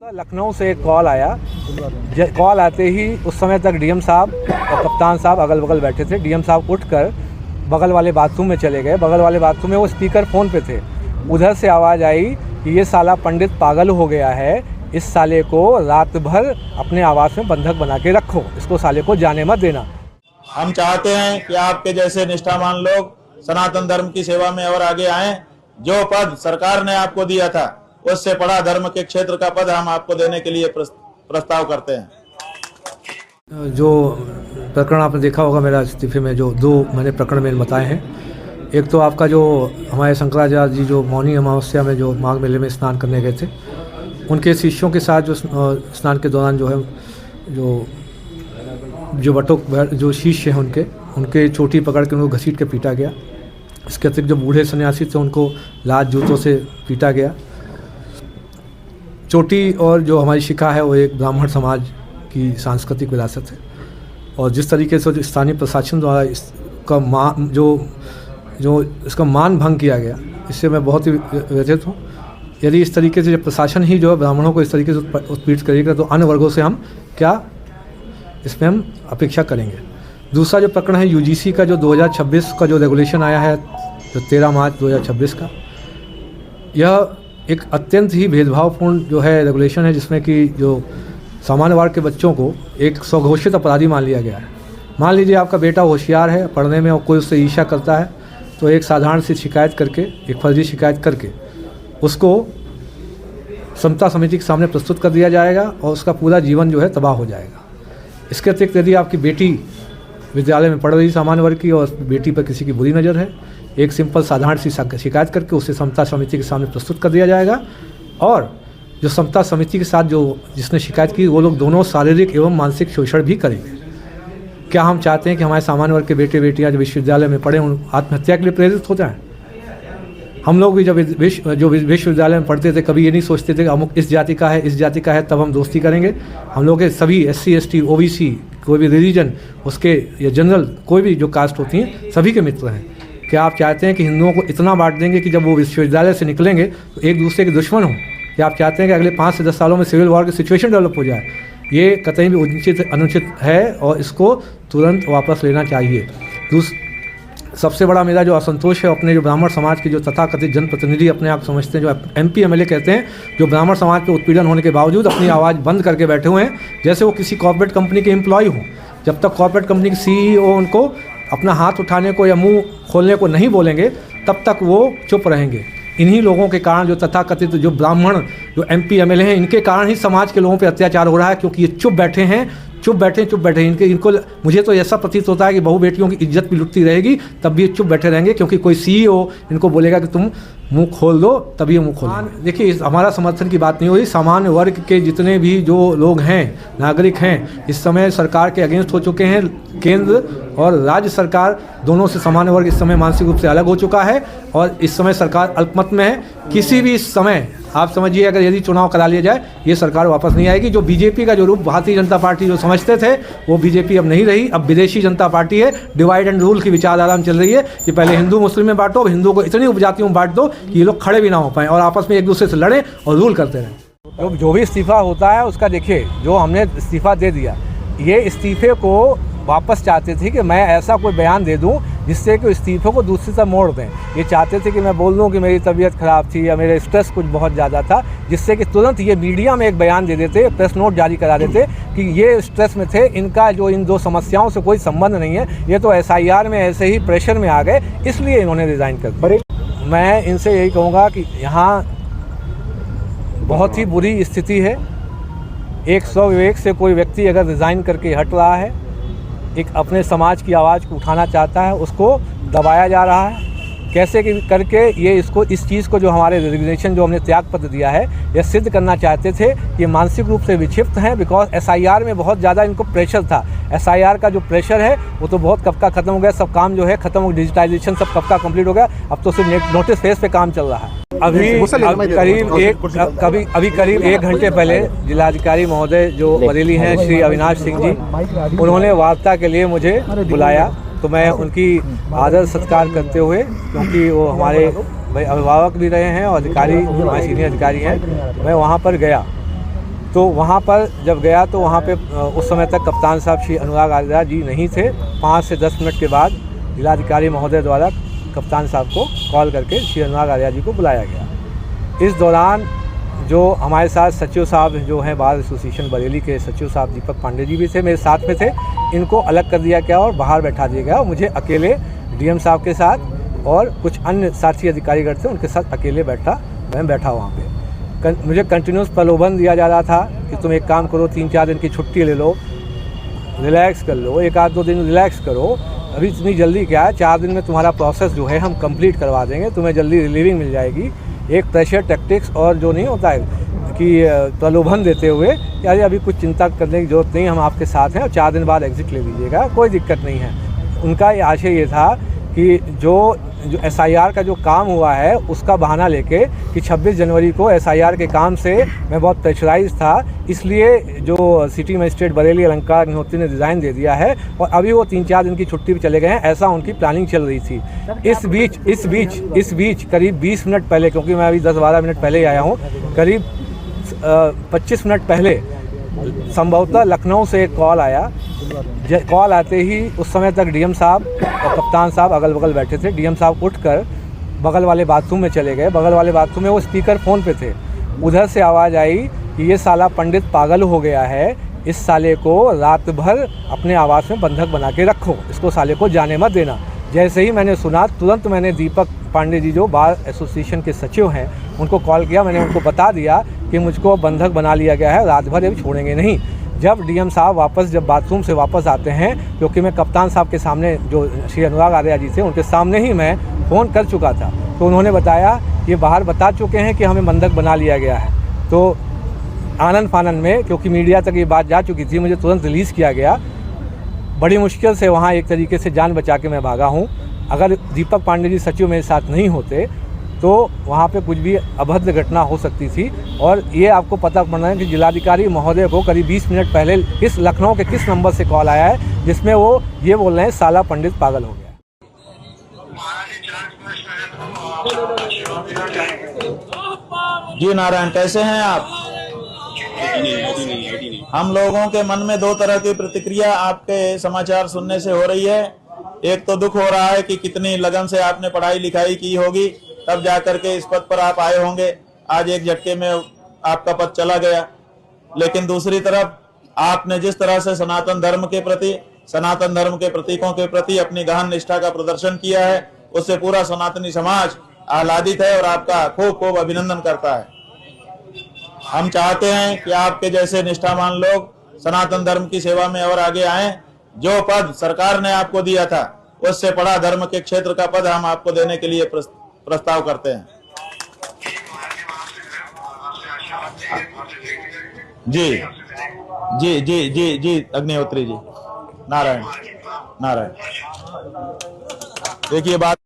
लखनऊ से एक कॉल आया। कॉल आते ही उस समय तक डीएम साहब और कप्तान साहब अगल बगल बैठे थे। डीएम साहब उठकर बगल वाले बाथरूम में चले गए। बगल वाले बाथरूम में वो स्पीकर फ़ोन पे थे। उधर से आवाज़ आई कि ये साला पंडित पागल हो गया है, इस साले को रात भर अपने आवास में बंधक बना के रखो, इसको साले को जाने मत देना। हम चाहते हैं कि आपके जैसे निष्ठावान लोग सनातन धर्म की सेवा में और आगे आएं। जो पद सरकार ने आपको दिया था उससे बड़ा धर्म के क्षेत्र का पद हम आपको देने के लिए प्रस्ताव करते हैं। जो प्रकरण आपने देखा होगा मेरा इस्तीफे में, जो दो मैंने प्रकरण मैंने बताए हैं। एक तो आपका जो हमारे शंकराचार्य जी जो मौनी अमावस्या में जो माघ मेले में स्नान करने गए थे, उनके शिष्यों के साथ जो स्नान के दौरान जो है जो बटोक जो शिष्य हैं उनके चोटी पकड़ के उनको घसीट के पीटा गया। इसके अतिरिक्त जो बूढ़े सन्यासी थे उनको लात जूतों से पीटा गया। चोटी और जो हमारी शिखा है वो एक ब्राह्मण समाज की सांस्कृतिक विरासत है, और जिस तरीके से जो स्थानीय प्रशासन द्वारा इसका मान भंग किया गया, इससे मैं बहुत ही व्यथित हूँ। यदि इस तरीके से जब प्रशासन ही जो है ब्राह्मणों को इस तरीके से उत्पीड़ित करेगा तो अन्य वर्गों से हम क्या इसमें हम अपेक्षा करेंगे। दूसरा जो प्रकरण है यूजीसी का जो 2026 का जो रेगुलेशन आया है, जो 13 मार्च 2026 का, यह एक अत्यंत ही भेदभावपूर्ण जो है रेगुलेशन है, जिसमें कि जो सामान्य वर्ग के बच्चों को एक स्वघोषित अपराधी मान लिया गया है। मान लीजिए आपका बेटा होशियार है पढ़ने में और कोई उससे ईर्ष्या करता है, तो एक साधारण सी शिकायत करके, एक फर्जी शिकायत करके उसको समता समिति के सामने प्रस्तुत कर दिया जाएगा और उसका पूरा जीवन जो है तबाह हो जाएगा। इसके अतिरिक्त यदि आपकी बेटी विद्यालय में पढ़ रही सामान्य वर्ग की और बेटी पर किसी की बुरी नज़र है, एक सिंपल साधारण सी शिकायत करके उसे समता समिति के सामने प्रस्तुत कर दिया जाएगा, और जो समता समिति के साथ जिसने शिकायत की वो लोग दोनों शारीरिक एवं मानसिक शोषण भी करेंगे। क्या हम चाहते हैं कि हमारे सामान्य वर्ग के बेटे बेटियां जो विश्वविद्यालय में पढ़े उन आत्महत्या के लिए प्रेरित होते हैं? हम लोग भी जब विश्वविद्यालय में पढ़ते थे कभी ये नहीं सोचते थे कि अमुक इस जाति का है, इस जाति का है, तब हम दोस्ती करेंगे। हम लोग के सभी SC ST OBC कोई भी रिलीजन उसके या जनरल कोई भी जो कास्ट होती हैं सभी के मित्र हैं। क्या आप चाहते हैं कि हिंदुओं को इतना बांट देंगे कि जब वो विश्वविद्यालय से निकलेंगे तो एक दूसरे के दुश्मन हों? क्या आप चाहते हैं कि अगले 5 से 10 सालों में सिविल वॉर की सिचुएशन डेवलप हो जाए? ये कतई भी अनुचित है और इसको तुरंत वापस लेना चाहिए। सबसे बड़ा मेरा जो असंतोष है अपने जो ब्राह्मण समाज के जो तथाकथित जनप्रतिनिधि अपने आप समझते हैं, जो MP MLA कहते हैं, जो ब्राह्मण समाज पे उत्पीड़न होने के बावजूद अपनी आवाज़ बंद करके बैठे हुए हैं, जैसे वो किसी कॉर्पोरेट कंपनी के एम्प्लॉय हों। जब तक कॉर्पोरेट कंपनी के CEO उनको अपना हाथ उठाने को या मुंह खोलने को नहीं बोलेंगे तब तक वो चुप रहेंगे। इन्हीं लोगों के कारण जो तथाकथित जो ब्राह्मण जो MP MLA हैं, इनके कारण ही समाज के लोगों पे अत्याचार हो रहा है, क्योंकि ये चुप बैठे इनको मुझे तो ऐसा प्रतीत होता है कि बहू बेटियों की इज्जत भी लुटती रहेगी तब भी ये चुप बैठे रहेंगे, क्योंकि कोई CEO इनको बोलेगा कि तुम मुंह खोल दो तभी ये मुंह खोलेंगे। देखिए, हमारा समर्थन की बात नहीं हो रही। सामान्य वर्ग के जितने भी जो लोग हैं, नागरिक हैं, इस समय सरकार के अगेंस्ट हो चुके हैं। केंद्र और राज्य सरकार दोनों से सामान्य वर्ग इस समय मानसिक रूप से अलग हो चुका है और इस समय सरकार अल्पमत में है। किसी भी समय आप समझिए अगर यदि चुनाव करा लिया जाए ये सरकार वापस नहीं आएगी। जो बीजेपी का जो रूप भारतीय जनता पार्टी जो समझते थे वो बीजेपी अब नहीं रही, अब विदेशी जनता पार्टी है। डिवाइड एंड रूल की विचारधारा में चल रही है कि पहले हिंदू मुस्लिम में बांटो, हिंदू को इतनी उपजातियों में बांट दो कि ये लोग खड़े भी ना हो पाएँ और आपस में एक दूसरे से लड़ें और रूल करते रहें। जो भी इस्तीफ़ा होता है उसका देखिए, जो हमने इस्तीफ़ा दे दिया, ये इस्तीफ़े को वापस चाहते थे कि मैं ऐसा कोई बयान दे दूं जिससे कि इस्तीफे को दूसरी तरफ मोड़ दें। ये चाहते थे कि मैं बोल दूं कि मेरी तबीयत ख़राब थी या मेरे स्ट्रेस कुछ बहुत ज़्यादा था, जिससे कि तुरंत ये मीडिया में एक बयान दे देते, प्रेस नोट जारी करा देते कि ये स्ट्रेस में थे, इनका जो इन दो समस्याओं से कोई संबंध नहीं है, ये तो SIR में ऐसे ही प्रेशर में आ गए, इसलिए इन्होंने रिज़ाइन कर दिया। मैं इनसे यही कहूँगा कि यहाँ बहुत ही बुरी स्थिति है। एक स्वविवेक से कोई व्यक्ति अगर रिज़ाइन करके हट रहा है, एक अपने समाज की आवाज़ को उठाना चाहता है, उसको दबाया जा रहा है। कैसे कि करके ये इस चीज़ को जो हमारे रेजिग्नेशन जो हमने त्यागपत्र दिया है, यह सिद्ध करना चाहते थे कि मानसिक रूप से विक्षिप्त हैं। बिकॉज SIR में बहुत ज़्यादा इनको प्रेशर था। SIR का जो प्रेशर है वो तो बहुत कब का ख़त्म हो गया, सब काम जो है ख़त्म हो, डिजिटाइजेशन सब कब का कंप्लीट हो गया। अब तो सिर्फ नोटिस फेस पे काम चल रहा है। अभी करीब 1 घंटे पहले जिलाधिकारी महोदय जो बरेली हैं श्री अविनाश सिंह जी, उन्होंने वार्ता के लिए मुझे बुलाया, तो मैं उनकी आदर सत्कार करते हुए, क्योंकि वो हमारे अभिभावक भी रहे हैं और अधिकारी हमारे सीनियर अधिकारी हैं, मैं वहाँ पर गया। तो वहाँ पर जब गया तो वहाँ पे उस समय तक कप्तान साहब श्री अनुराग आर्या जी नहीं थे। 5 से 10 मिनट के बाद जिलाधिकारी महोदय द्वारा कप्तान साहब को कॉल करके श्री अनुराग आर्या जी को बुलाया गया। इस दौरान जो हमारे साथ सचिव साहब जो हैं बार एसोसिएशन बरेली के सचिव साहब दीपक पांडे जी भी थे, मेरे साथ में थे। इनको अलग कर दिया गया और बाहर बैठा दिया गया और मुझे अकेले डीएम साहब के साथ और कुछ अन्य साथी अधिकारीगण थे उनके साथ अकेले मैं बैठा वहाँ पे। मुझे कंटिन्यूस प्रलोभन दिया जा रहा था कि तुम एक काम करो, 3-4 दिन की छुट्टी ले लो, रिलैक्स कर लो, 1-2 दिन रिलैक्स करो, अभी इतनी जल्दी क्या है, 4 दिन में तुम्हारा प्रोसेस जो है हम कंप्लीट करवा देंगे, तुम्हें जल्दी रिलीविंग मिल जाएगी। एक प्रेशर टैक्टिक्स और जो नहीं होता है कि प्रलोभन देते हुए यार अभी कुछ चिंता करने की ज़रूरत नहीं, हम आपके साथ हैं और 4 दिन बाद एग्ज़िट ले लीजिएगा, कोई दिक्कत नहीं है। उनका ये आशय ये था कि जो SIR का जो काम हुआ है उसका बहाना लेके कि 26 जनवरी को SIR के काम से मैं बहुत प्रेशराइज था, इसलिए जो सिटी मजिस्ट्रेट बरेली अलंकार अग्निहोत्री ने डिज़ाइन दे दिया है और अभी वो 3-4 दिन की छुट्टी पे चले गए हैं, ऐसा उनकी प्लानिंग चल रही थी। इस बीच करीब 20 मिनट पहले, क्योंकि मैं अभी 10-12 मिनट पहले ही आया हूँ, करीब 25 मिनट पहले संभवतः लखनऊ से एक कॉल आया। कॉल आते ही उस समय तक डीएम साहब और कप्तान साहब अगल बगल बैठे थे। डीएम साहब उठकर बगल वाले बाथरूम में चले गए। बगल वाले बाथरूम में वो स्पीकर फ़ोन पे थे। उधर से आवाज़ आई कि ये साला पंडित पागल हो गया है, इस साले को रात भर अपने आवास में बंधक बना के रखो, इसको साले को जाने मत देना। जैसे ही मैंने सुना तुरंत मैंने दीपक पांडे जी जो बार एसोसिएशन के सचिव हैं उनको कॉल किया। मैंने उनको बता दिया कि मुझको बंधक बना लिया गया है, रात भर अभी छोड़ेंगे नहीं। जब डीएम साहब जब बाथरूम से वापस आते हैं, क्योंकि मैं कप्तान साहब के सामने जो श्री अनुराग आर्या जी थे उनके सामने ही मैं फ़ोन कर चुका था, तो उन्होंने बताया ये बाहर बता चुके हैं कि हमें बंधक बना लिया गया है। तो आनंद फानन में क्योंकि मीडिया तक ये बात जा चुकी थी, मुझे तुरंत रिलीज़ किया गया। बड़ी मुश्किल से वहाँ एक तरीके से जान बचा के मैं भागा हूँ। अगर दीपक पांडे जी सचिव मेरे साथ नहीं होते तो वहाँ पे कुछ भी अभद्र घटना हो सकती थी। और ये आपको पता पड़ना है कि जिलाधिकारी महोदय को करीब 20 मिनट पहले इस लखनऊ के किस नंबर से कॉल आया है जिसमें वो ये बोल रहे हैं साला पंडित पागल हो गया। जी नारायण, कैसे हैं आप? हम लोगों के मन में 2 तरह की प्रतिक्रिया आपके समाचार सुनने से हो रही है। एक तो दुख हो रहा है कि कितनी लगन से आपने पढ़ाई लिखाई की होगी, तब जाकर के इस पद पर आप आए होंगे, आज एक झटके में आपका पद चला गया। लेकिन दूसरी तरफ आपने जिस तरह से सनातन धर्म के प्रति, सनातन धर्म के प्रतीकों के प्रति अपनी गहन निष्ठा का प्रदर्शन किया है, उससे पूरा सनातनी समाज आह्लादित है और आपका खूब खूब अभिनंदन करता है। हम चाहते हैं कि आपके जैसे निष्ठावान लोग सनातन धर्म की सेवा में और आगे आएं। जो पद सरकार ने आपको दिया था उससे बड़ा धर्म के क्षेत्र का पद हम आपको देने के लिए प्रस्ताव करते हैं। जी जी जी जी जी अग्निहोत्री जी, नारायण नारायण। देखिए बात